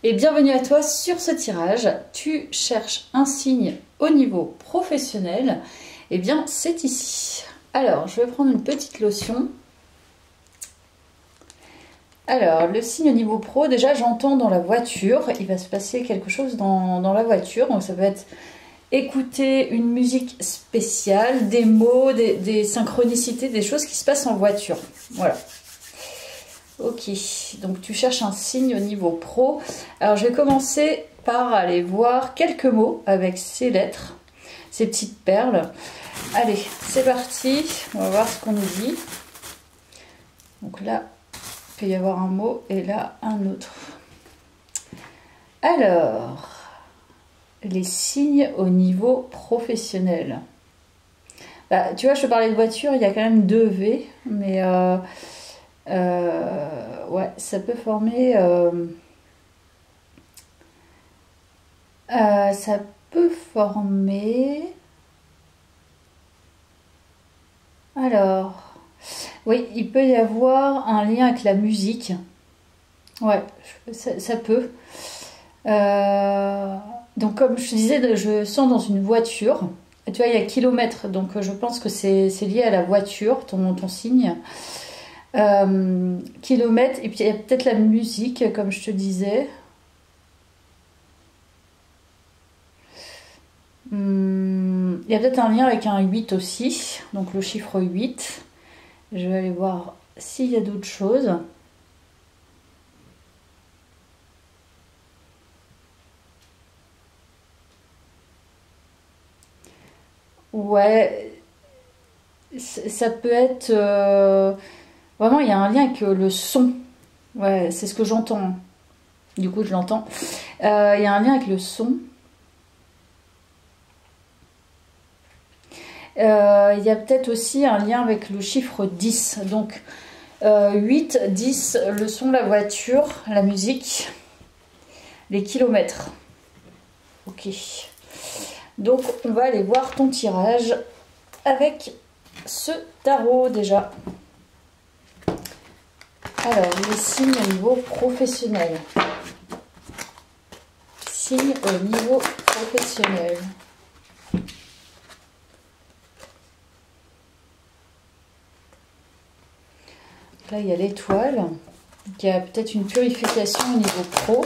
Et bienvenue à toi sur ce tirage. Tu cherches un signe au niveau professionnel, et bien c'est ici. Alors je vais prendre une petite lotion. Alors le signe au niveau pro, déjà j'entends dans la voiture, il va se passer quelque chose dans la voiture, donc ça peut être écouter une musique spéciale, des mots, des synchronicités, des choses qui se passent en voiture. Voilà. Ok, donc tu cherches un signe au niveau pro. Alors je vais commencer par aller voir quelques mots avec ces lettres, ces petites perles. Allez, c'est parti, on va voir ce qu'on nous dit. Donc là, il peut y avoir un mot et là un autre. Alors, les signes au niveau professionnel. Bah, tu vois, je te parlais de voiture, il y a quand même 2 V, mais ouais, ça peut former. Ça peut former. Alors, oui, il peut y avoir un lien avec la musique. Ouais, ça peut. Donc, comme je te disais, je sens dans une voiture. Tu vois, il y a kilomètres, donc je pense que c'est lié à la voiture, ton signe. Kilomètres, et puis il y a peut-être la musique, comme je te disais. Il y a peut-être un lien avec un 8 aussi, donc le chiffre 8. Je vais aller voir s'il y a d'autres choses. Ouais, ça peut être... vraiment, il y a un lien avec le son. Ouais, c'est ce que j'entends. Du coup, je l'entends. Il y a un lien avec le son. Il y a peut-être aussi un lien avec le chiffre 10. Donc, 8, 10, le son, la voiture, la musique, les kilomètres. Ok. Donc, on va aller voir ton tirage avec ce tarot déjà. Alors, les signes au niveau professionnel. Signes au niveau professionnel. Là, il y a l'étoile. Il y a peut-être une purification au niveau pro.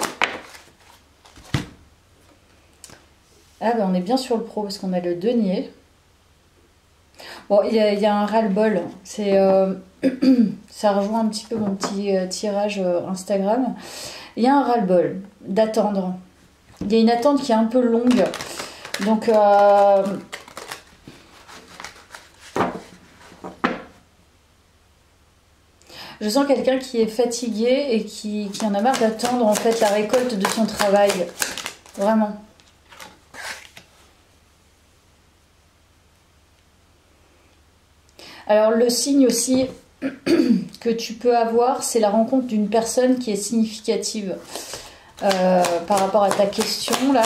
Ah, ben on est bien sur le pro parce qu'on a le denier. Bon, il y a un ras-le-bol. C'est... ça rejoint un petit peu mon petit tirage Instagram. Il y a un ras-le-bol d'attendre. Il y a une attente qui est un peu longue. Donc, je sens quelqu'un qui est fatigué et qui en a marre d'attendre en fait la récolte de son travail. Vraiment. Alors, le signe aussi que tu peux avoir, c'est la rencontre d'une personne qui est significative par rapport à ta question, là,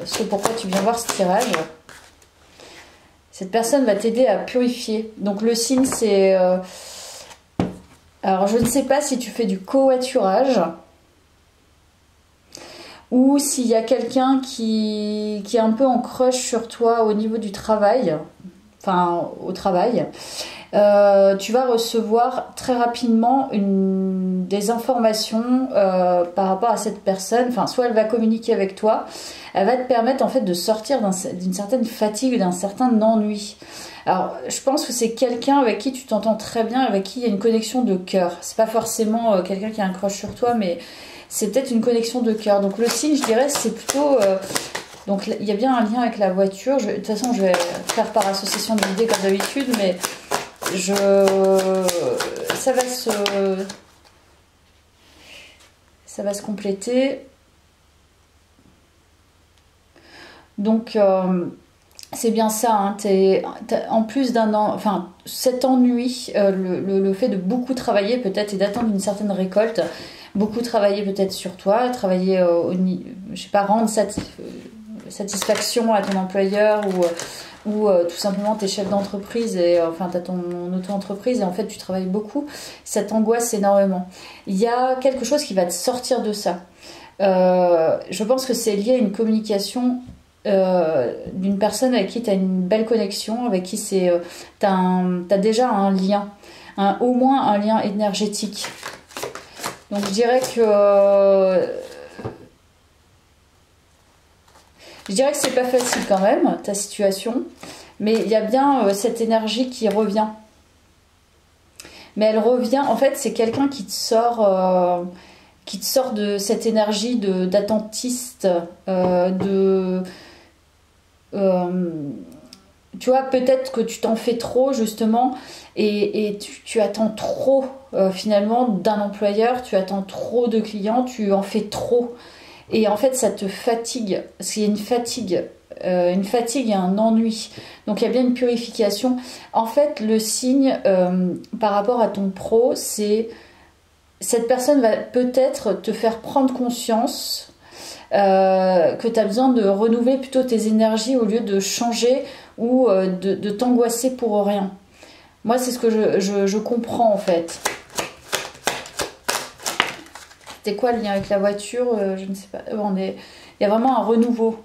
ce pourquoi tu viens voir ce tirage. Cette personne va t'aider à purifier. Donc, le signe, c'est... alors, je ne sais pas si tu fais du covoiturage ou s'il y a quelqu'un qui est un peu en crush sur toi au niveau du travail, enfin, au travail. Tu vas recevoir très rapidement des informations par rapport à cette personne. Enfin, soit elle va communiquer avec toi, elle va te permettre en fait de sortir d'une certaine fatigue, d'un certain ennui. Alors, je pense que c'est quelqu'un avec qui tu t'entends très bien, avec qui il y a une connexion de cœur. C'est pas forcément quelqu'un qui a un crush sur toi, mais c'est peut-être une connexion de cœur. Donc le signe, je dirais, c'est plutôt... donc il y a bien un lien avec la voiture. De toute façon, je vais faire par association d'idées comme d'habitude, mais ça va se compléter. Donc c'est bien ça, hein, en plus enfin cet ennui, le fait de beaucoup travailler peut-être et d'attendre une certaine récolte, beaucoup travailler peut-être sur toi, travailler je sais pas, rendre satisfaction à ton employeur ou tout simplement t'es chef d'entreprise et enfin t'as ton auto-entreprise et en fait tu travailles beaucoup, ça t'angoisse énormément. Il y a quelque chose qui va te sortir de ça. Je pense que c'est lié à une communication d'une personne avec qui tu as une belle connexion, avec qui t'as déjà un lien, au moins un lien énergétique. Donc je dirais que c'est pas facile quand même, ta situation, mais il y a bien cette énergie qui revient. Mais elle revient, en fait, c'est quelqu'un qui te sort de cette énergie d'attentiste, tu vois, peut-être que tu t'en fais trop justement et tu attends trop finalement d'un employeur, tu attends trop de clients, tu en fais trop et en fait ça te fatigue, parce qu'il y a une fatigue et un ennui, donc il y a bien une purification. En fait le signe par rapport à ton pro, c'est cette personne va peut-être te faire prendre conscience que tu as besoin de renouveler plutôt tes énergies au lieu de changer ou de t'angoisser pour rien. Moi, c'est ce que je comprends en fait. C'était quoi le lien avec la voiture? Je ne sais pas. Il y a vraiment un renouveau.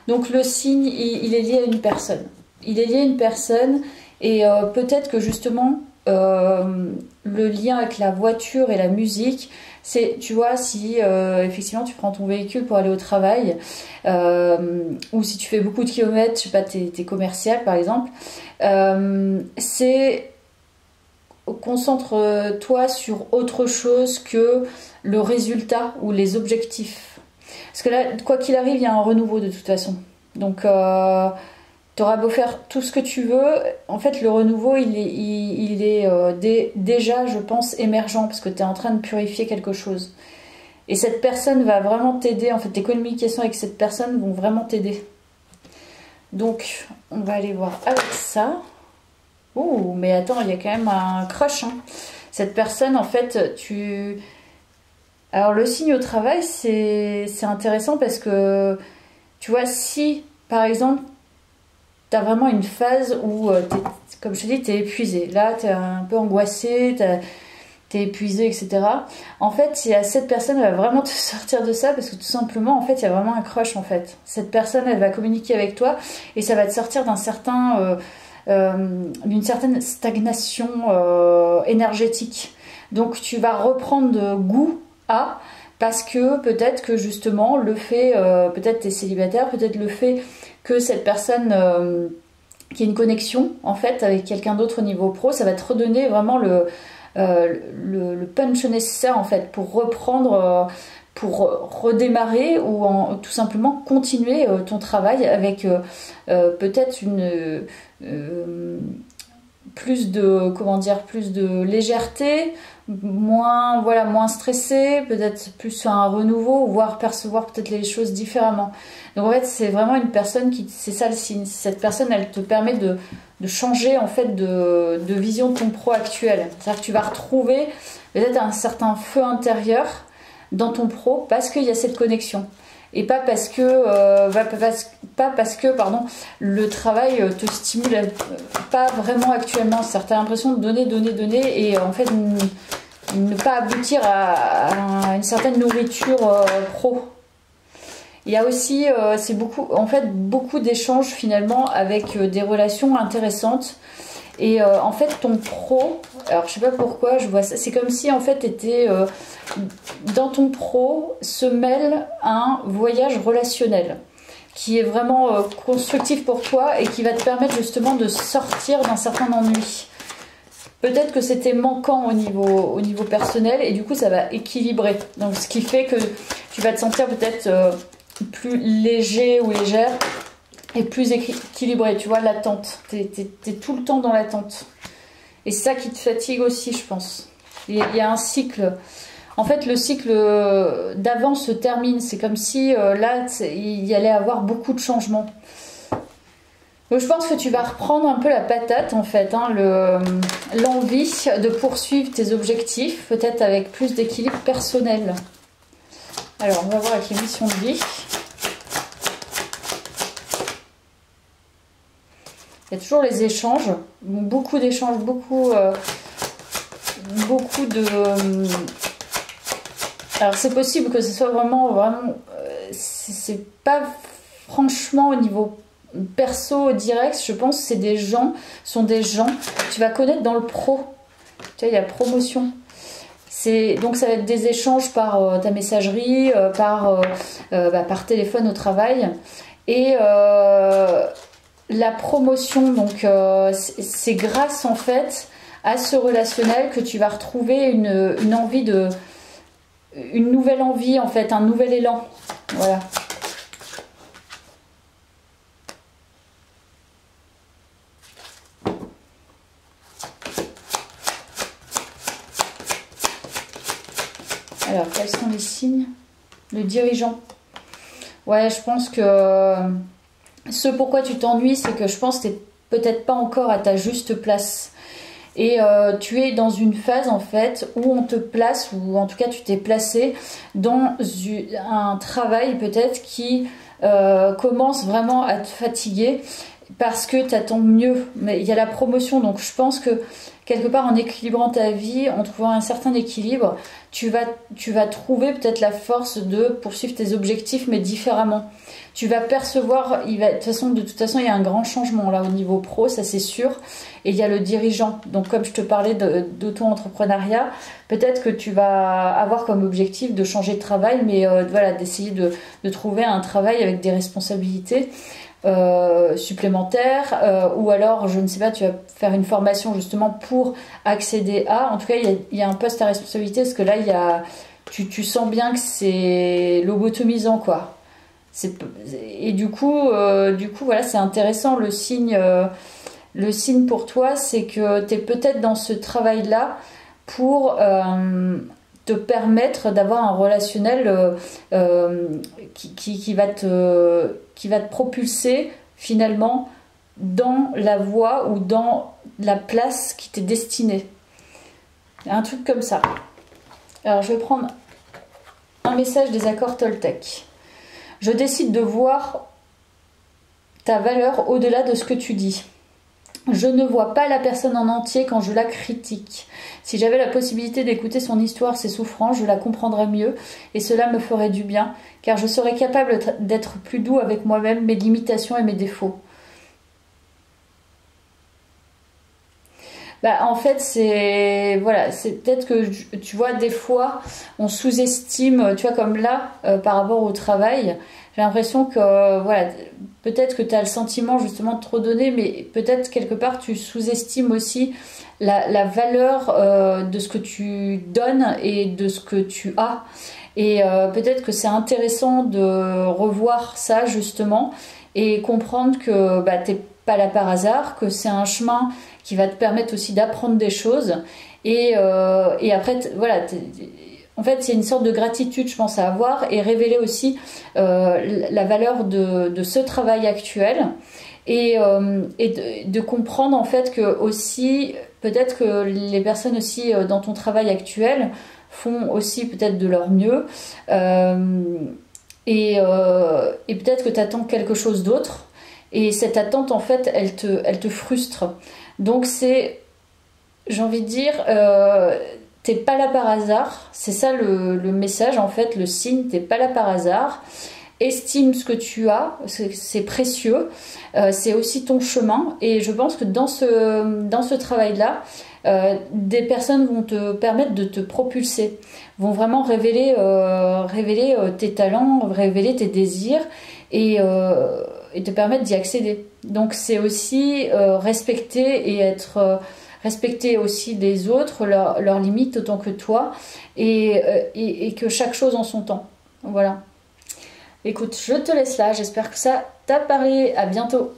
Donc le signe, il est lié à une personne. Il est lié à une personne et peut-être que justement le lien avec la voiture et la musique, c'est, tu vois, si effectivement tu prends ton véhicule pour aller au travail ou si tu fais beaucoup de kilomètres, je sais pas, t'es commercial par exemple, c'est concentre-toi sur autre chose que le résultat ou les objectifs. Parce que là, quoi qu'il arrive, il y a un renouveau de toute façon. Donc t'auras beau faire tout ce que tu veux, en fait le renouveau il est déjà, je pense, émergent parce que tu es en train de purifier quelque chose. Et cette personne va vraiment t'aider, en fait tes communications avec cette personne vont vraiment t'aider. Donc on va aller voir avec ça. Ouh, mais attends, il y a quand même un crush, hein. Cette personne, en fait, alors le signe au travail, c'est intéressant parce que, tu vois, si par exemple tu as vraiment une phase où, comme je te dis, tu es épuisé. Là, tu es un peu angoissé, tu es épuisé, etc. En fait, cette personne elle va vraiment te sortir de ça parce que tout simplement, en fait, il y a vraiment un crush, en fait. Cette personne, elle va communiquer avec toi et ça va te sortir d'une certaine stagnation énergétique. Donc, tu vas reprendre goût à... Parce que peut-être que justement, le fait, peut-être tu es célibataire, peut-être le fait que cette personne qui ait une connexion en fait avec quelqu'un d'autre au niveau pro, ça va te redonner vraiment le punch nécessaire en fait pour reprendre, pour redémarrer ou tout simplement continuer ton travail avec peut-être plus de légèreté, moins stressé, peut-être plus un renouveau, voire percevoir peut-être les choses différemment. Donc en fait c'est vraiment une personne c'est ça le signe, cette personne elle te permet de changer en fait de vision de ton pro actuel. C'est-à-dire que tu vas retrouver peut-être un certain feu intérieur dans ton pro parce qu'il y a cette connexion. Et pas parce que le travail te stimule pas vraiment actuellement. C'est-à-dire que tu as l'impression de donner et en fait ne pas aboutir à une certaine nourriture pro. Il y a aussi c'est beaucoup d'échanges finalement avec des relations intéressantes. Et en fait ton pro, alors je sais pas pourquoi je vois ça, c'est comme si en fait dans ton pro se mêle un voyage relationnel qui est vraiment constructif pour toi et qui va te permettre justement de sortir d'un certain ennui. Peut-être que c'était manquant au niveau personnel et du coup ça va équilibrer. Donc ce qui fait que tu vas te sentir peut-être plus léger ou légère et plus équilibré, tu vois, l'attente. T'es tout le temps dans l'attente. Et c'est ça qui te fatigue aussi, je pense. Il y a un cycle. En fait, le cycle d'avant se termine. C'est comme si là, il y allait avoir beaucoup de changements. Donc, je pense que tu vas reprendre un peu la patate, en fait. Hein, l'envie de poursuivre tes objectifs, peut-être avec plus d'équilibre personnel. Alors, on va voir avec les missions de vie. Il y a toujours les échanges, beaucoup d'échanges, beaucoup de... Alors c'est possible que ce soit vraiment, c'est pas franchement au niveau perso direct, je pense que c'est des gens, sont des gens que tu vas connaître dans le pro. Tu vois, il y a promotion. Donc ça va être des échanges par ta messagerie, par téléphone au travail. Et la promotion, donc c'est grâce en fait à ce relationnel que tu vas retrouver une envie une nouvelle envie en fait, un nouvel élan. Voilà. Alors, quels sont les signes? Le dirigeant. Ouais, je pense que ce pourquoi tu t'ennuies, c'est que je pense que tu n'es peut-être pas encore à ta juste place. Et tu es dans une phase en fait où on te place, ou en tout cas tu t'es placé dans un travail peut-être qui commence vraiment à te fatiguer parce que tu attends mieux. Mais il y a la promotion, donc je pense que quelque part en équilibrant ta vie, en trouvant un certain équilibre, tu vas trouver peut-être la force de poursuivre tes objectifs mais différemment. Tu vas percevoir, de toute façon il y a un grand changement là au niveau pro, ça c'est sûr, et il y a le dirigeant. Donc comme je te parlais d'auto-entrepreneuriat, peut-être que tu vas avoir comme objectif de changer de travail, mais voilà, d'essayer de trouver un travail avec des responsabilités supplémentaires, ou alors je ne sais pas, tu vas faire une formation justement pour accéder à, en tout cas il y a un poste à responsabilité, parce que là tu sens bien que c'est lobotomisant quoi. Et du coup voilà, c'est intéressant. Le signe pour toi, c'est que tu es peut-être dans ce travail là pour te permettre d'avoir un relationnel qui va te propulser finalement dans la voie ou dans la place qui t'est destinée. Un truc comme ça. Alors je vais prendre un message des accords Toltec. Je décide de voir ta valeur au-delà de ce que tu dis. Je ne vois pas la personne en entier quand je la critique. Si j'avais la possibilité d'écouter son histoire, ses souffrances, je la comprendrais mieux et cela me ferait du bien, car je serais capable d'être plus doux avec moi-même, mes limitations et mes défauts. En fait, c'est peut-être que tu vois, des fois on sous-estime, tu vois, comme là par rapport au travail. J'ai l'impression que voilà, peut-être que tu as le sentiment justement de trop donner, mais peut-être quelque part tu sous-estimes aussi la valeur de ce que tu donnes et de ce que tu as. Et peut-être que c'est intéressant de revoir ça justement et comprendre que t'es pas là par hasard, que c'est un chemin qui va te permettre aussi d'apprendre des choses. Et après, voilà, en fait, c'est une sorte de gratitude, je pense, à avoir et révéler aussi la valeur de ce travail actuel et de comprendre en fait que aussi, peut-être que les personnes aussi dans ton travail actuel font aussi peut-être de leur mieux et peut-être que tu attends quelque chose d'autre et cette attente en fait elle te frustre. Donc c'est, j'ai envie de dire, t'es pas là par hasard, c'est ça le message en fait, le signe, t'es pas là par hasard. Estime ce que tu as, c'est précieux, c'est aussi ton chemin et je pense que dans ce travail-là, des personnes vont te permettre de te propulser, vont vraiment révéler tes talents, révéler tes désirs et te permettre d'y accéder. Donc c'est aussi respecter et respecter aussi les autres, leurs limites autant que toi et que chaque chose en son temps. Voilà. Écoute, je te laisse là, j'espère que ça t'a parlé, à bientôt.